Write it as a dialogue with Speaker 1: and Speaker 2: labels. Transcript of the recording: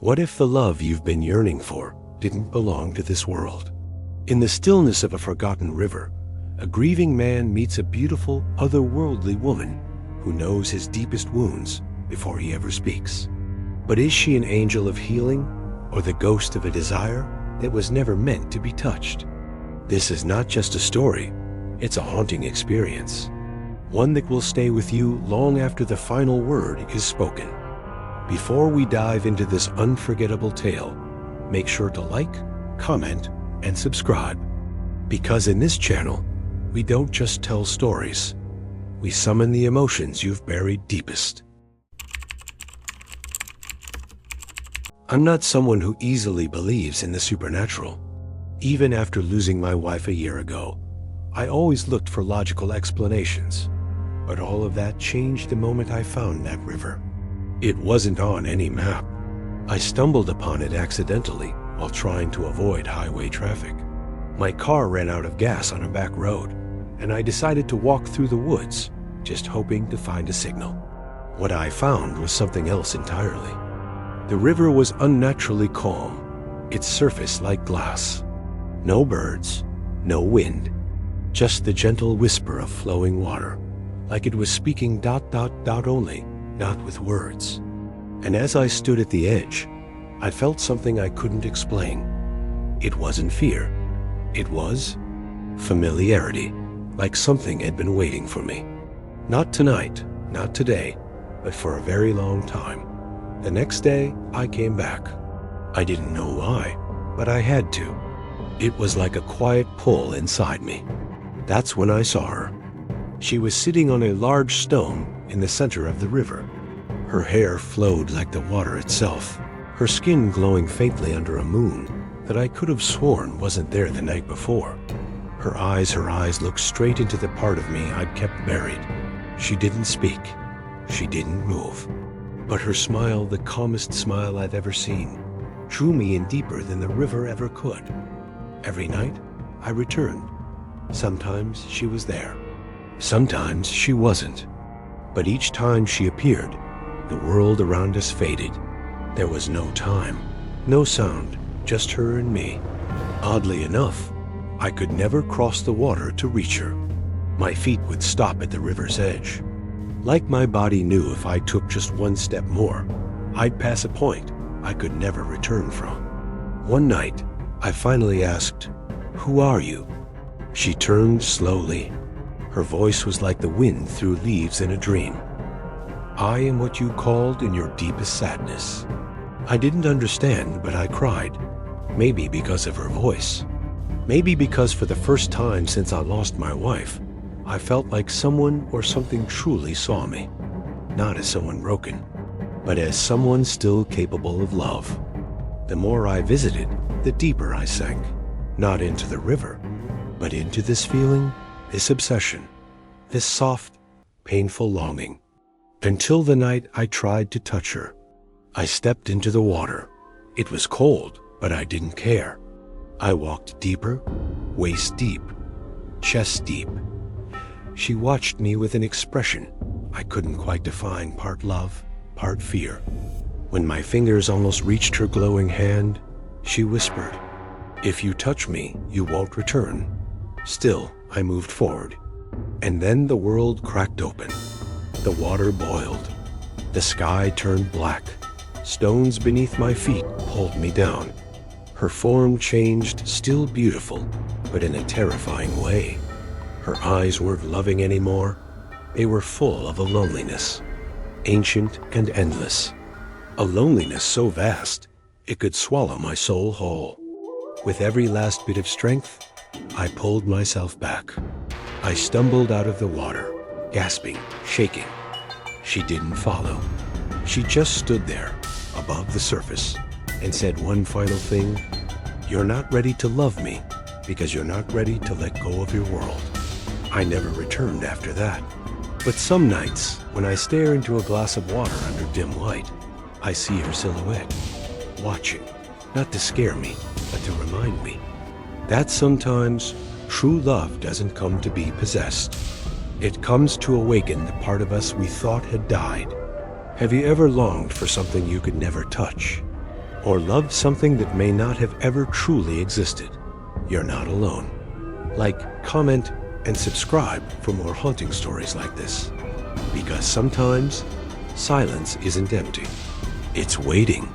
Speaker 1: What if the love you've been yearning for didn't belong to this world? In the stillness of a forgotten river, a grieving man meets a beautiful, otherworldly woman who knows his deepest wounds before he ever speaks. But is she an angel of healing or the ghost of a desire that was never meant to be touched? This is not just a story, it's a haunting experience. One that will stay with you long after the final word is spoken. Before we dive into this unforgettable tale, make sure to like, comment, and subscribe. Because in this channel, we don't just tell stories, we summon the emotions you've buried deepest. I'm not someone who easily believes in the supernatural. Even after losing my wife a year ago, I always looked for logical explanations. But all of that changed the moment I found that river. It wasn't on any map. I stumbled upon it accidentally while trying to avoid highway traffic. My car ran out of gas on a back road, and I decided to walk through the woods, just hoping to find a signal. What I found was something else entirely. The river was unnaturally calm, its surface like glass. No birds, no wind, just the gentle whisper of flowing water, like it was speaking ... only, not with words. And as I stood at the edge, I felt something I couldn't explain. It wasn't fear. It was familiarity, like something had been waiting for me. Not tonight, not today, but for a very long time. The next day, I came back. I didn't know why, but I had to. It was like a quiet pull inside me. That's when I saw her. She was sitting on a large stone in the center of the river. Her hair flowed like the water itself, her skin glowing faintly under a moon that I could have sworn wasn't there the night before. Her eyes looked straight into the part of me I'd kept buried. She didn't speak. She didn't move. But her smile, the calmest smile I've ever seen, drew me in deeper than the river ever could. Every night, I returned. Sometimes she was there. Sometimes she wasn't. But each time she appeared, the world around us faded. There was no time, no sound, just her and me. Oddly enough, I could never cross the water to reach her. My feet would stop at the river's edge. Like my body knew if I took just one step more, I'd pass a point I could never return from. One night, I finally asked, "Who are you?" She turned slowly. Her voice was like the wind through leaves in a dream. "I am what you called in your deepest sadness." I didn't understand, but I cried. Maybe because of her voice. Maybe because for the first time since I lost my wife, I felt like someone or something truly saw me. Not as someone broken, but as someone still capable of love. The more I visited, the deeper I sank. Not into the river, but into this feeling, this obsession, this soft, painful longing. Until the night I tried to touch her. I stepped into the water. It was cold, but I didn't care. I walked deeper, waist deep, chest deep. She watched me with an expression I couldn't quite define, part love, part fear. When my fingers almost reached her glowing hand, she whispered, "If you touch me, you won't return." Still, I moved forward. And then the world cracked open. The water boiled. The sky turned black. Stones beneath my feet pulled me down. Her form changed, still beautiful, but in a terrifying way. Her eyes weren't loving anymore. They were full of a loneliness, ancient and endless. A loneliness so vast, it could swallow my soul whole. With every last bit of strength, I pulled myself back. I stumbled out of the water, gasping, shaking. She didn't follow. She just stood there, above the surface, and said one final thing: "You're not ready to love me because you're not ready to let go of your world." I never returned after that. But some nights, when I stare into a glass of water under dim light, I see her silhouette, watching, not to scare me, but to remind me that sometimes true love doesn't come to be possessed. It comes to awaken the part of us we thought had died. Have you ever longed for something you could never touch? or loved something that may not have ever truly existed, you're not alone. Like, comment, and subscribe for more haunting stories like this. Because sometimes, silence isn't empty. It's waiting.